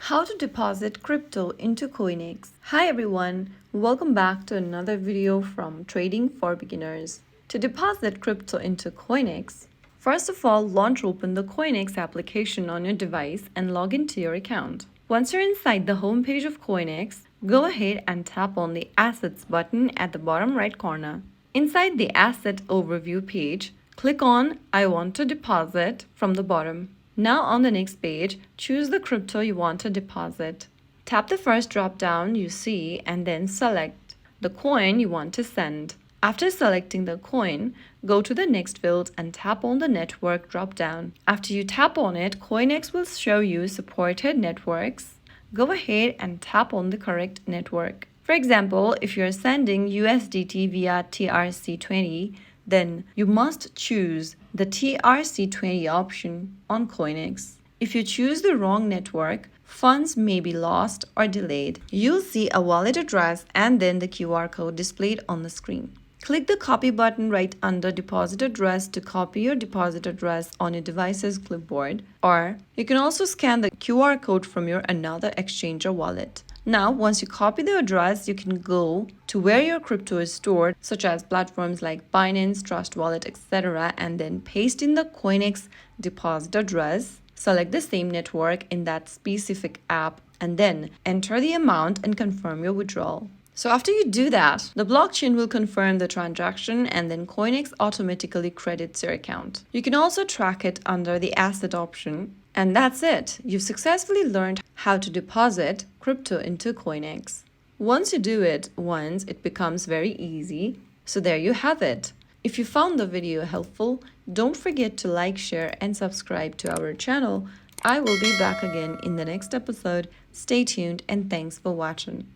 How to deposit crypto into CoinEx. Hi everyone, welcome back to another video from Trading for Beginners. To deposit crypto into CoinEx, first of all, launch open the CoinEx application on your device and log into your account. Once you're inside the homepage of CoinEx, go ahead and tap on the Assets button at the bottom right corner. Inside the Asset Overview page, click on I want to deposit from the bottom. Now on the next page, choose the crypto you want to deposit. Tap the first drop down you see and then select the coin you want to send. After selecting the coin, go to the next field and tap on the network drop down. After you tap on it, CoinEx will show you supported networks. Go ahead and tap on the correct network. For example, if you're sending USDT via TRC20, then you must choose the TRC20 option on CoinEx. If you choose the wrong network, funds may be lost or delayed. You'll see a wallet address and then the QR code displayed on the screen. Click the copy button right under deposit address to copy your deposit address on your device's clipboard, or you can also scan the QR code from your another exchange or wallet. Now, once you copy the address, you can go to where your crypto is stored, such as platforms like Binance, Trust Wallet, etc., and then paste in the CoinEx deposit address. Select the same network in that specific app and then enter the amount and confirm your withdrawal. So after you do that, the blockchain will confirm the transaction and then CoinEx automatically credits your account. You can also track it under the asset option. And that's it. You've successfully learned how to deposit crypto into CoinEx. Once you do it once, it becomes very easy. So there you have it. If you found the video helpful, don't forget to like, share, and subscribe to our channel. I will be back again in the next episode. Stay tuned and thanks for watching.